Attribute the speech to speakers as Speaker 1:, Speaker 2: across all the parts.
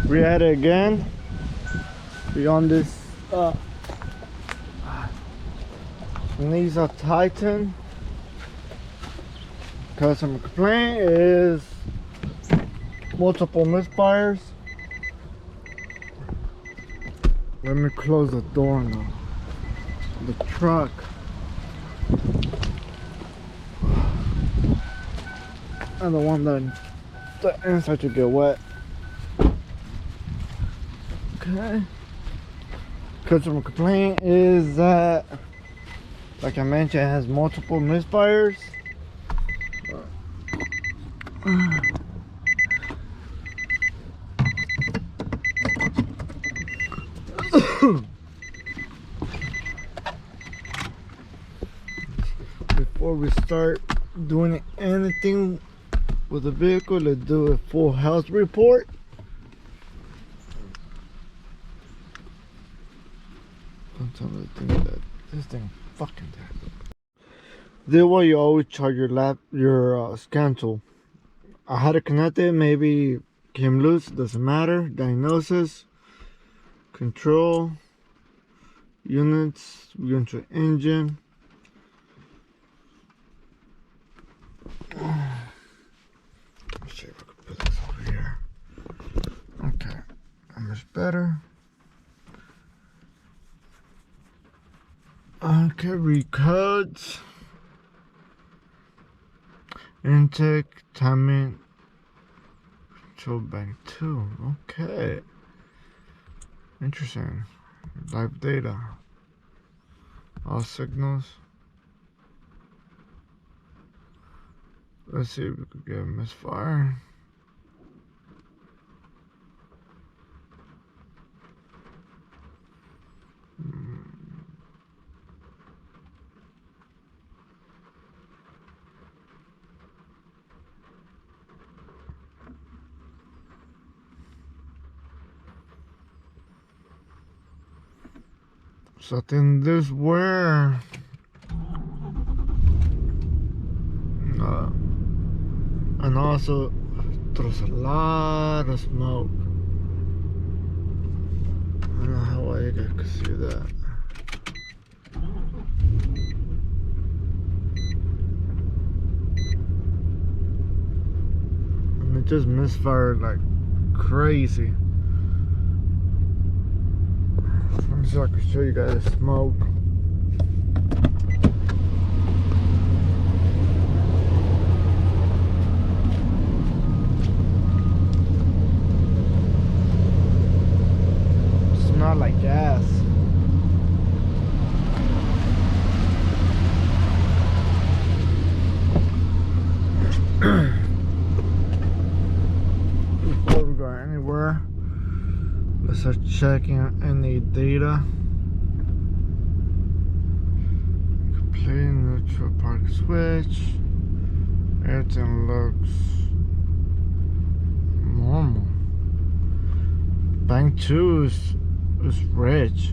Speaker 1: We're at it again. We on this Nissan Titan. Customer complaint is multiple misfires. Let me close the door now. The truck. And the one that the inside to get wet. Okay. Customer complaint is that, like I mentioned, it has multiple misfires. Before we start doing anything with the vehicle, let's do a full health report. Don't tell me that this thing fucking dead. This way you always charge your scan tool. I had it connected, maybe came loose, doesn't matter. Diagnosis, control, units, we're going to engine. Let's see if I can put this over here. Okay, that much better. Okay, recodes. Intake, timing, control bank 2. Okay. Interesting. Live data. All signals. Let's see if we could get a misfire. So I think this where and also there's a lot of smoke. I don't know how well you guys can see that. And it just misfired like crazy. Let me see if I can show you guys the smoke. Smell like gas. Before we go anywhere, let's start checking any data. Completing neutral park switch. Everything looks normal. Bank 2 is rich.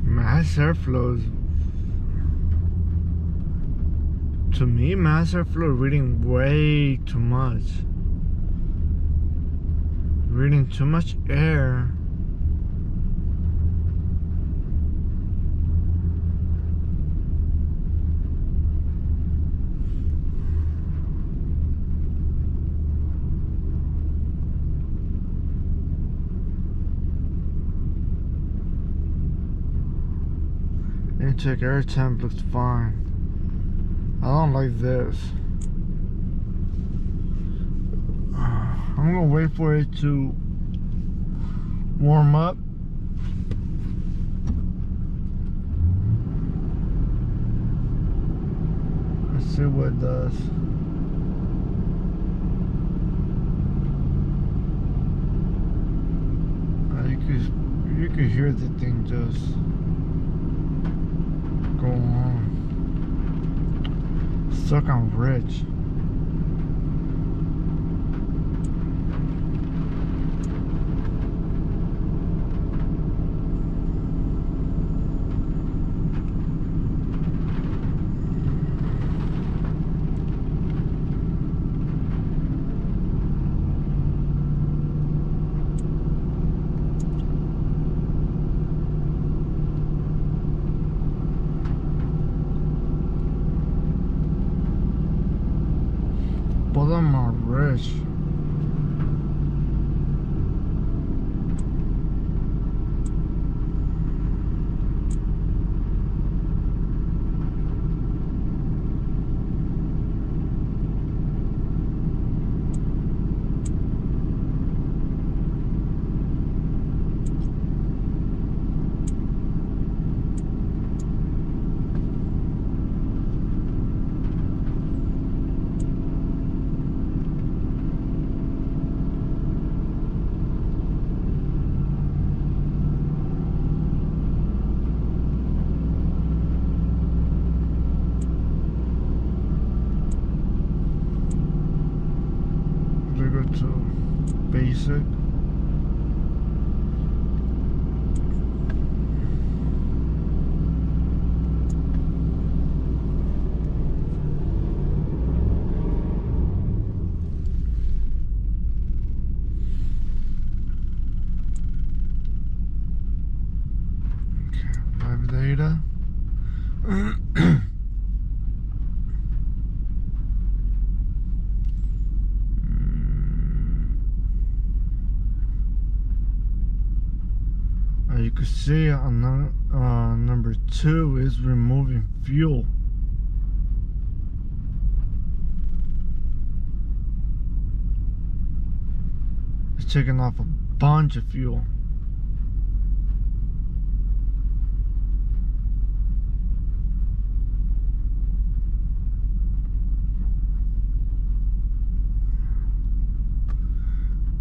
Speaker 1: Mass airflow, to me, mass airflow reading way too much. Reading too much air. Intake air temp looks fine. I don't like this. I'm gonna wait for it to warm up. see what it does. You could hear the thing just go on. Stuck on rich. But I'm not rich. Go to basic. Okay, live data. You can see on number 2 is removing fuel. It's taking off a bunch of fuel.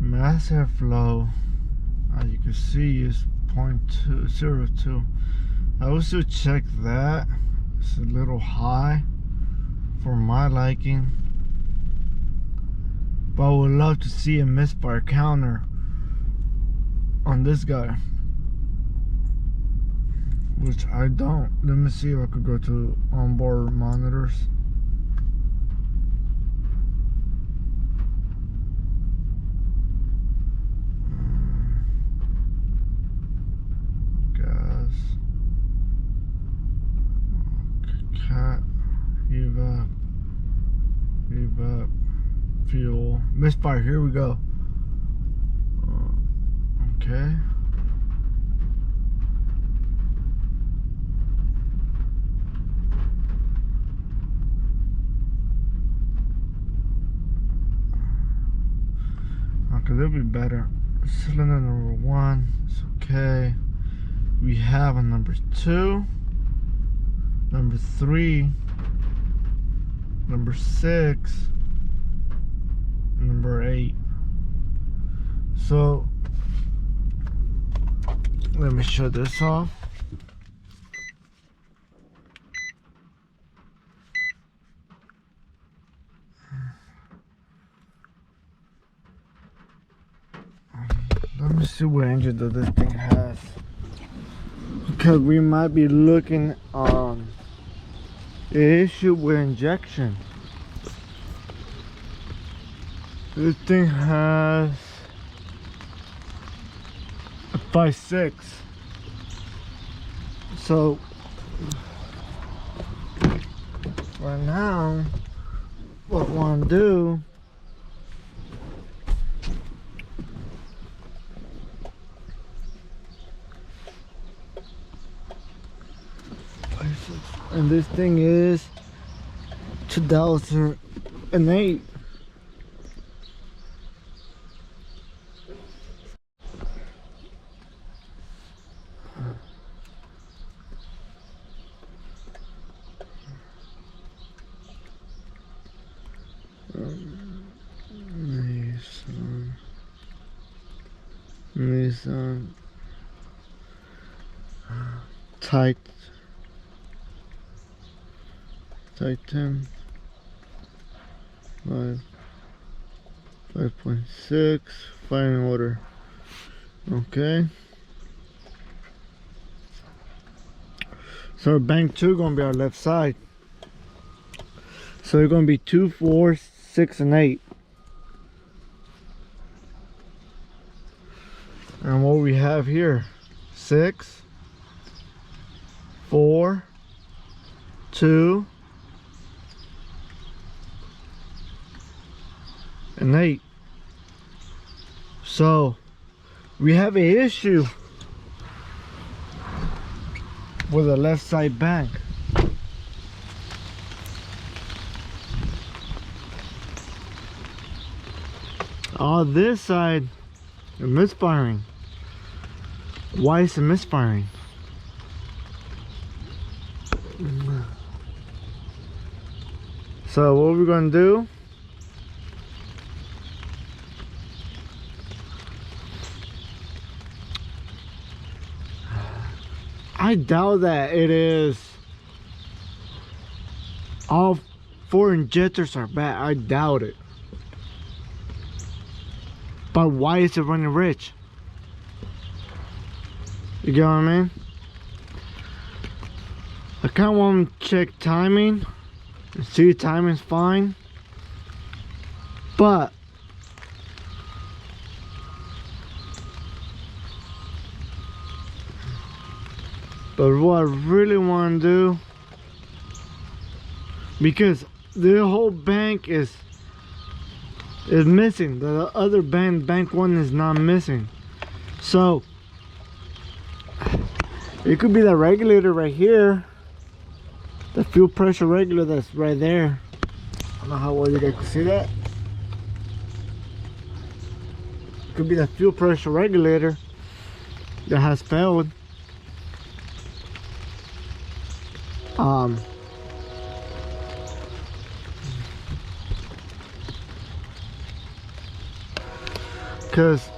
Speaker 1: Mass airflow, as you can see, is 0.202. I also check that. It's a little high for my liking, but I would love to see a misfire counter on this guy, which I don't. Let me see if I could go to onboard monitors. Cat, evap, fuel, misfire. Here we go. Okay. Okay, that'll be better. Cylinder number 1, it's okay. We have a number 2. Number 3, number 6, number 8. So let me shut this off. Let me see what engine that this thing has, because we might be looking on an issue with injection. This thing has a 5.6. So right now, what I want to do, and this thing is 2008. Nissan Titan 5.6 firing order. Okay. So bank 2 gonna be our left side. So it's gonna be 2, 4, 6, and 8. And what we have here, 6, 4, 2, and 8. So we have an issue with the left side bank. On this side is misfiring. Why is it misfiring? So what we're gonna do, I doubt that it is all 4 injectors are bad. I doubt it. But why is it running rich? You get what I mean? I kind of want to check timing and see if timing's fine. But what I really want to do, because the whole bank is missing, the other bank 1 is not missing. So it could be the regulator right here, the fuel pressure regulator that's right there. I don't know how well you guys can see that. It could be the fuel pressure regulator that has failed. Because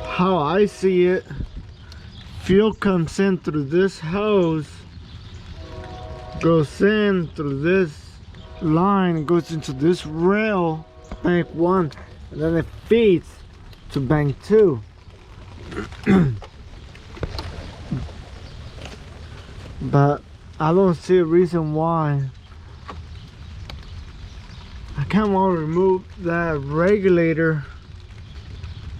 Speaker 1: how I see it, fuel comes in through this hose, goes in through this line, goes into this rail, bank 1, and then it feeds to bank 2. But I don't see a reason why. I kind of want to remove that regulator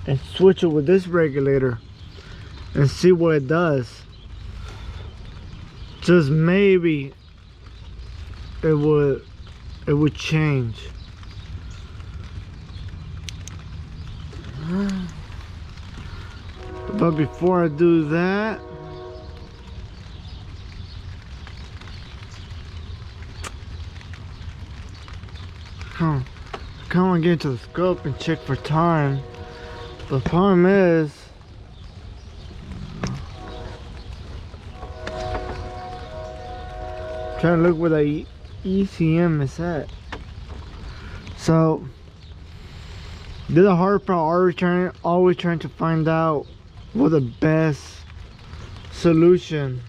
Speaker 1: and switch it with this regulator and see what it does. Just maybe it would change. But before I do that, I kind of want to get into the scope and check for time. The problem is, trying to look where the ECM is at. So this is a hard part. Always trying to find out what the best solution.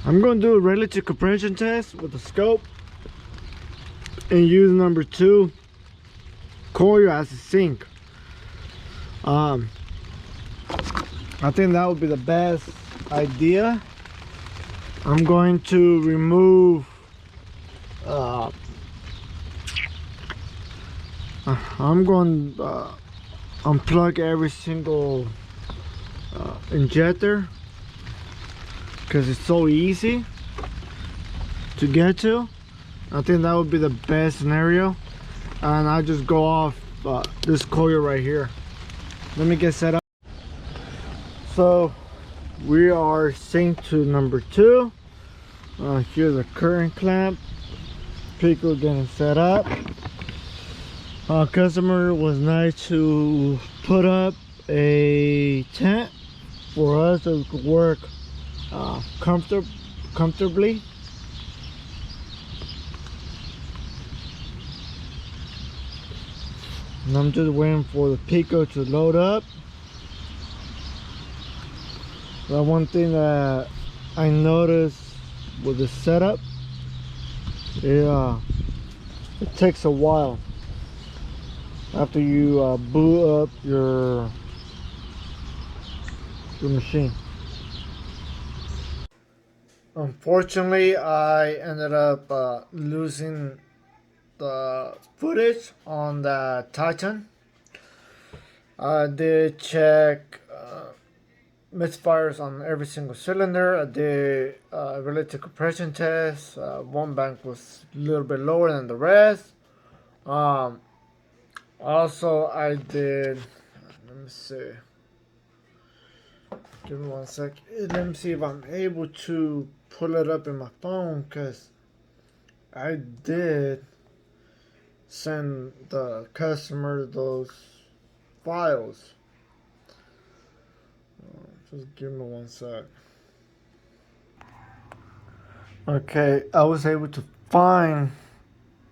Speaker 1: I'm going to do a relative compression test with the scope and use number 2 coil as a sink. I think that would be the best idea. I'm going to remove I'm going to unplug every single injector, because it's so easy to get to. I think that would be the best scenario. And I just go off this coil right here. Let me get set up. So we are synced to number 2. Here's a current clamp. Pico getting set up. Customer was nice to put up a tent for us so we could work comfortably. And I'm just waiting for the Pico to load up. But one thing that I noticed with the setup, it takes a while after you boot up your machine. Unfortunately, I ended up losing the footage on the Titan. I did check misfires on every single cylinder. I did relative compression tests. One bank was a little bit lower than the rest. Also, I did. Let me see. Give me one sec. Let me see if I'm able to pull it up in my phone, because I did send the customer those files. Just give me one sec. Okay, I was able to find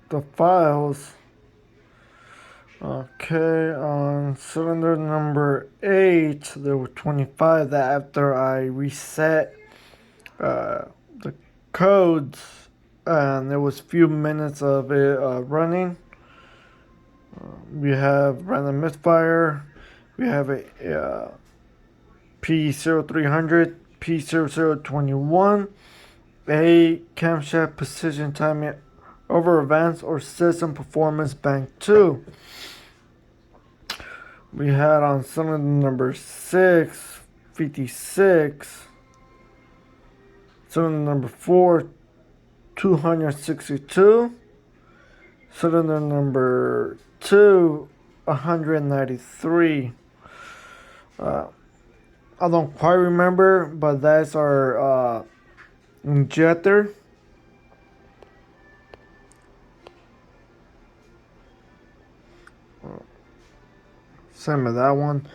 Speaker 1: the files. Okay, on cylinder number 8, there were 25 that after I reset the codes, and there was few minutes of it running. We have random misfire. We have a P0300, P0021, a camshaft precision timing over advanced or system performance bank 2. We had on cylinder number 6, 56. Cylinder number 4, 262. Cylinder number 2, 193. I don't quite remember, but that's our injector. Same with that one.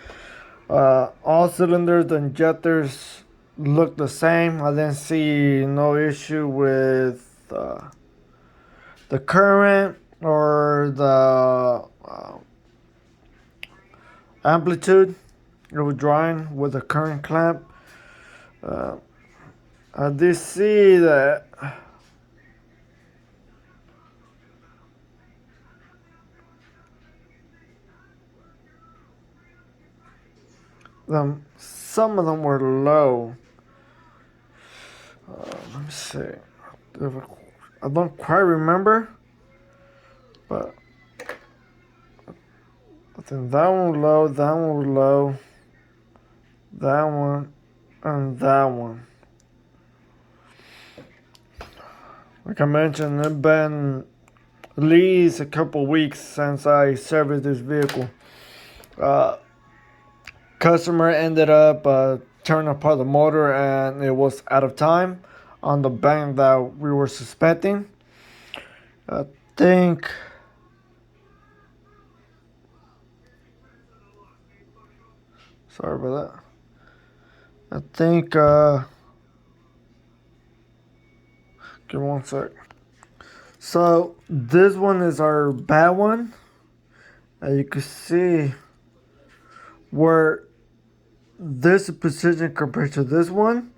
Speaker 1: All cylinders, the injectors look the same. I didn't see no issue with the current or the amplitude. It was drawing with the current clamp. I did see that some of them were low. Let me see. I don't quite remember, but I think that one was low, that one was low, that one, and that one. Like I mentioned, it's been at least a couple weeks since I serviced this vehicle. Customer ended up turning apart the motor, and it was out of time on the bank that we were suspecting. I think sorry about that. I think give me one sec. So this one is our bad one. As you can see where this position compared to this one,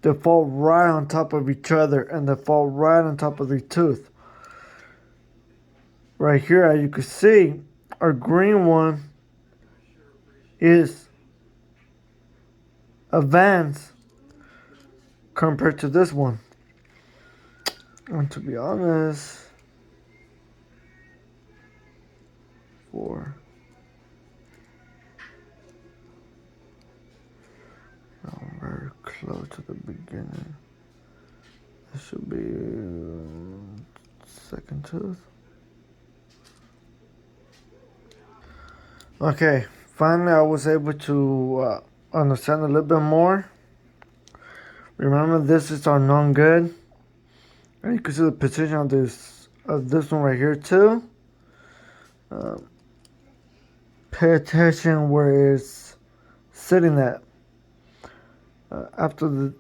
Speaker 1: they fall right on top of each other, and they fall right on top of the tooth. Right here, as you can see, our green one is advanced compared to this one. And to be honest, I'm very close to the beginning. This should be second tooth. Okay, finally I was able to understand a little bit more. Remember, this is our known good. And you can see the position of this one right here too. Pay attention where it's sitting at. After the,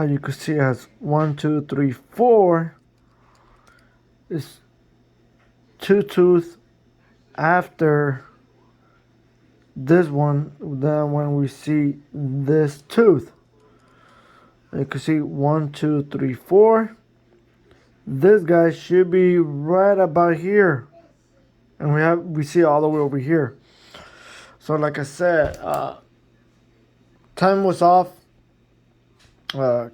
Speaker 1: you can see it has 1, 2, 3, 4. It's 2 tooth after this one, then when we see this tooth, you can see 1, 2, 3, 4. This guy should be right about here, and we see all the way over here. So like I said, time was off.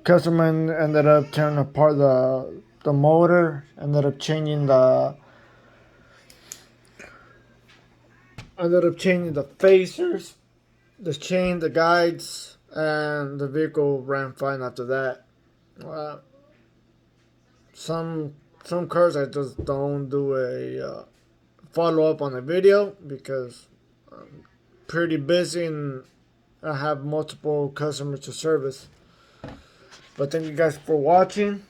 Speaker 1: Customer ended up tearing apart the motor, ended up changing the phasers, the chain, the guides, and the vehicle ran fine after that. Uh, some cars I just don't do a follow up on the video because I'm pretty busy and I have multiple customers to service. But thank you guys for watching.